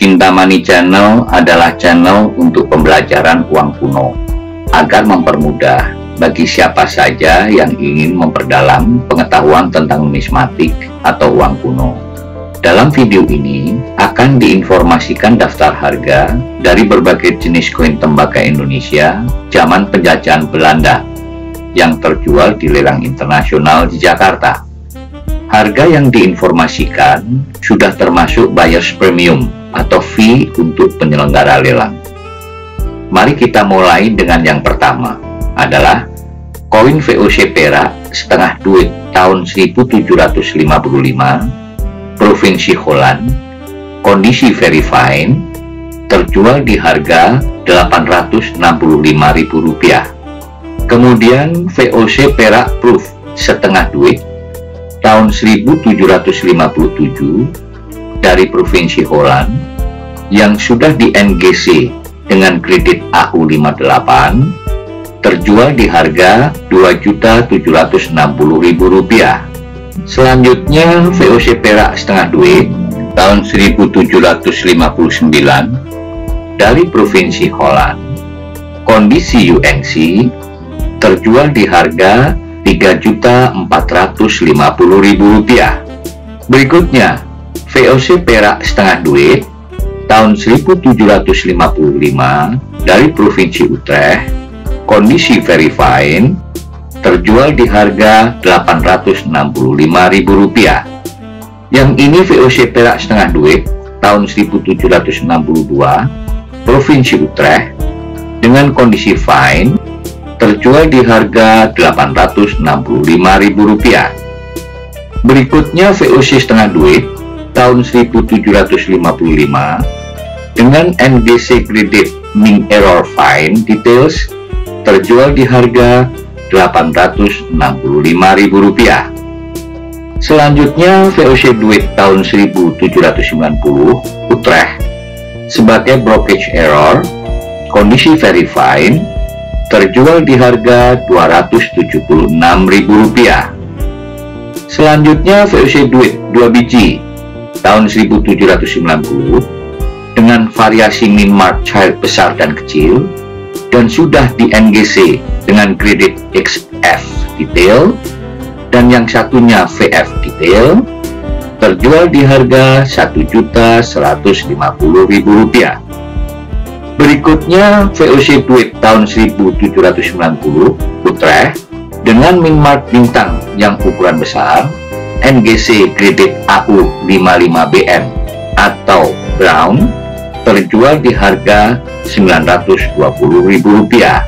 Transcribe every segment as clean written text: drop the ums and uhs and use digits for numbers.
Cintamani Channel adalah channel untuk pembelajaran uang kuno agar mempermudah bagi siapa saja yang ingin memperdalam pengetahuan tentang numismatik atau uang kuno. Dalam video ini akan diinformasikan daftar harga dari berbagai jenis koin tembaga Indonesia zaman penjajahan Belanda yang terjual di lelang internasional di Jakarta. Harga yang diinformasikan sudah termasuk buyer's premium atau fee untuk penyelenggara lelang. Mari kita mulai dengan yang pertama adalah koin VOC perak setengah duit tahun 1755 Provinsi Holland, kondisi very fine, terjual di harga Rp865.000. Kemudian VOC perak proof setengah duit tahun 1757 dari Provinsi Holland yang sudah di NGC dengan kredit AU58 terjual di harga Rp2.760.000. Selanjutnya VOC perak setengah duit tahun 1759 dari Provinsi Holland, kondisi UNC, terjual di harga Rp3.450.000. Berikutnya VOC perak setengah duit tahun 1755 dari Provinsi Utrecht, kondisi very fine, terjual di harga Rp865.000. Yang ini VOC perak setengah duit tahun 1762 Provinsi Utrecht dengan kondisi fine, terjual di harga Rp865.000. Berikutnya VOC setengah duit tahun 1755 dengan NGC kredit Min Error Fine Details terjual di harga Rp865.000. Selanjutnya VOC duit tahun 1790 Utrecht sebagai brokerage error, kondisi very fine, terjual di harga Rp276.000. Selanjutnya VOC duit 2 biji tahun 1790 dengan variasi min mark child besar dan kecil dan sudah di NGC dengan kredit XF detail dan yang satunya VF detail terjual di harga Rp1.150.000. Berikutnya VOC duit tahun 1790 Utrecht dengan min mark bintang yang ukuran besar, NGC kredit AU55BN atau brown, terjual di harga Rp920.000.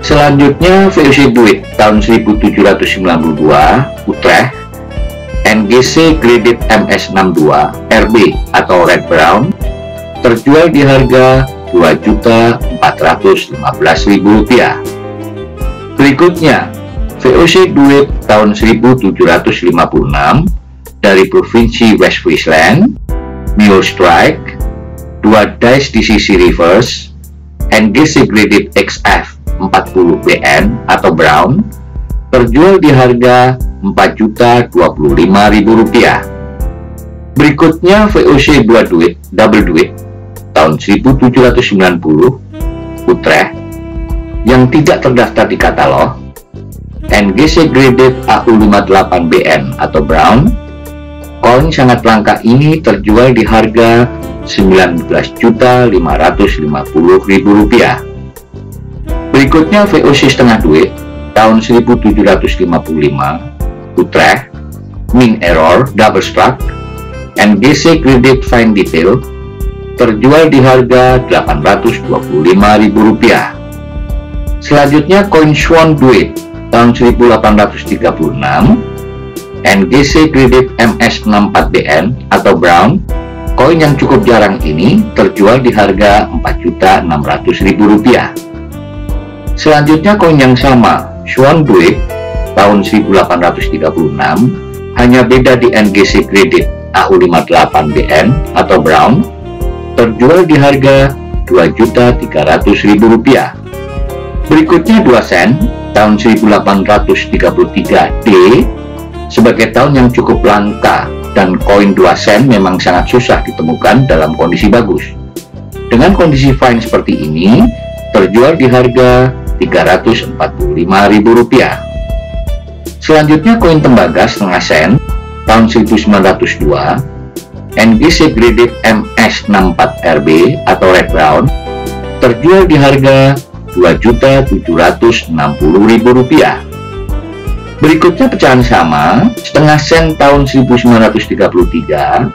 Selanjutnya VOC duit tahun 1792 Utrecht, NGC kredit MS62 RB atau red brown, terjual di harga Rp2.415.000. Berikutnya VOC duit tahun 1756 dari Provinsi West Friesland, Mule Strike, 2 dice di sisi reverse, NGC kredit XF 40BN atau brown, terjual di harga Rp4.025.000. Berikutnya VOC 2 duit double duit tahun 1790 Utrecht yang tidak terdaftar di katalog, NGC kredit AU58BN atau brown. Koin sangat langka ini terjual di harga Rp19.550.000. Berikutnya VOC setengah duit tahun 1755 Utrecht, min error double struck, NGC kredit fine detail, terjual di harga Rp825.000. Selanjutnya koin Swan duit tahun 1836, NGC kredit MS64BN atau brown. Koin yang cukup jarang ini terjual di harga Rp4.600.000. Selanjutnya koin yang sama, Swan duit tahun 1836, hanya beda di NGC kredit AU58BN atau brown, terjual di harga Rp2.300.000. Berikutnya 2 sen tahun 1833D sebagai tahun yang cukup langka dan koin 2 sen memang sangat susah ditemukan dalam kondisi bagus. Dengan kondisi fine seperti ini, terjual di harga Rp345.000. Selanjutnya koin tembaga setengah sen tahun 1902, NGC Graded MS64RB atau Red Brown, terjual di harga Rp2.760.000. Berikutnya pecahan sama setengah sen tahun 1933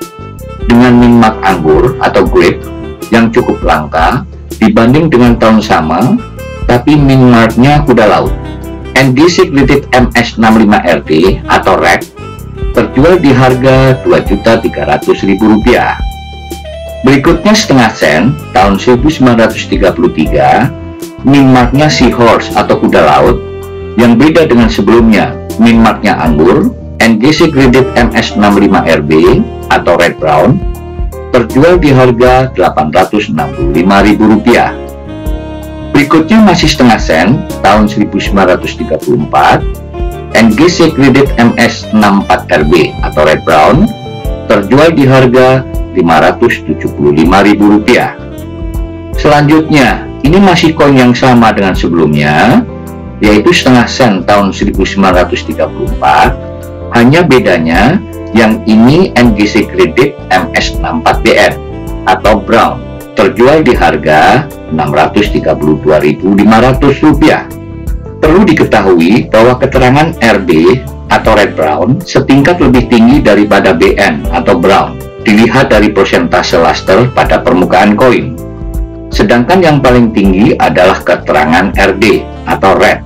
dengan min mark anggur atau grape yang cukup langka dibanding dengan tahun sama, tapi min marknya kuda laut. NGC Graded MS65RD atau Red terjual di harga Rp2.300.000. Berikutnya setengah sen tahun 1933, min marknya Seahorse atau kuda laut yang beda dengan sebelumnya, min marknya anggur. NGC Graded MS65RB atau Red Brown terjual di harga Rp865.000. Berikutnya masih setengah sen tahun 1934, NGC Graded MS64RB atau Red Brown terjual di harga Rp575.000. Selanjutnya, ini masih koin yang sama dengan sebelumnya, yaitu setengah sen tahun 1934, hanya bedanya yang ini NGC Graded MS64BN atau Brown terjual di harga Rp632.500. Perlu diketahui bahwa keterangan RB atau Red Brown setingkat lebih tinggi daripada BN atau Brown dilihat dari persentase luster pada permukaan koin. Sedangkan yang paling tinggi adalah keterangan RD atau Red.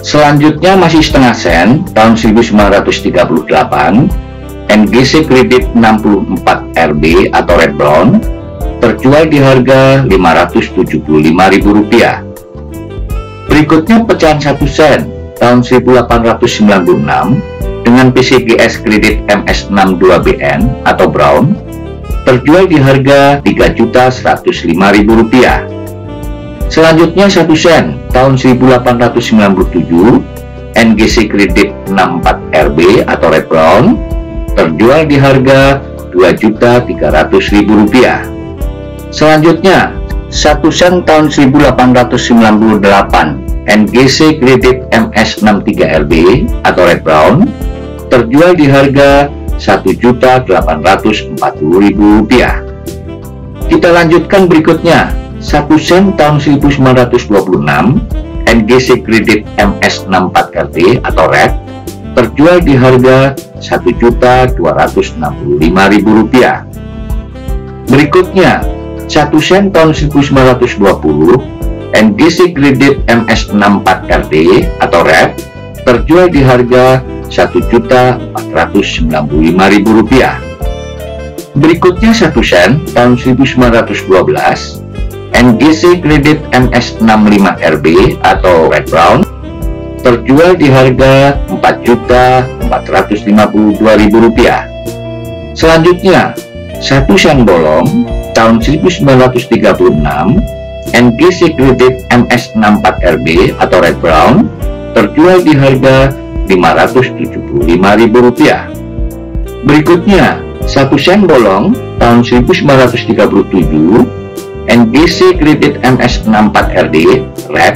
Selanjutnya masih setengah sen tahun 1938, NGC Graded 64RB atau Red Brown terjual di harga Rp575.000. Berikutnya pecahan 1 sen tahun 1896 dengan PCGS Graded MS62BN atau Brown terjual di harga Rp3.105.000. Selanjutnya 1 sen tahun 1897 NGC Graded 64RB atau Red Brown terjual di harga Rp2.300.000. Selanjutnya 1 sen tahun 1898 NGC Graded MS63RB atau Red Brown terjual di harga Rp1.840.000. Kita lanjutkan berikutnya 1 sen tahun 1926 NGC Graded MS64RB atau Red terjual di harga Rp1.265.000. Berikutnya 1 sen tahun 1920 NGC Graded MS64RD atau Red terjual di harga Rp1.495.000. Berikutnya 1 sen tahun 1912 NGC Graded MS65RB atau Red Brown terjual di harga Rp4.452.000. Selanjutnya 1 sen bolong tahun 1936 NGC Graded MS64RB atau Red Brown terjual di harga Rp575.000. Berikutnya 1 sen bolong tahun 1937 NGC Graded MS64RD Red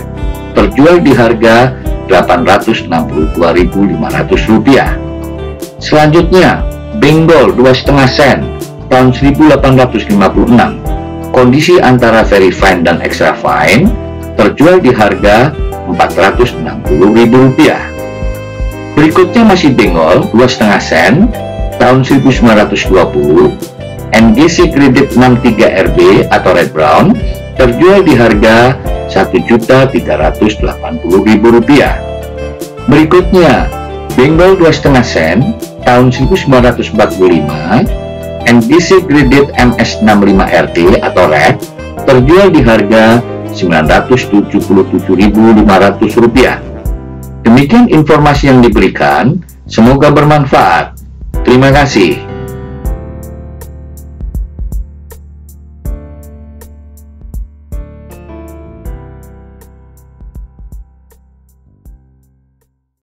terjual di harga Rp862.500. Selanjutnya Bengal 2,5 sen tahun 1856 kondisi antara very fine dan extra fine terjual di harga Rp460.000. Berikutnya masih Bengal 2,5 sen tahun 1920 NGC Graded 63RB atau Red Brown terjual di harga Rp1.380.000. Berikutnya Bengal 2,5 sen tahun 1945 NGC Graded MS65RD atau Red terjual di harga Rp977.500. Demikian informasi yang diberikan, semoga bermanfaat. Terima kasih.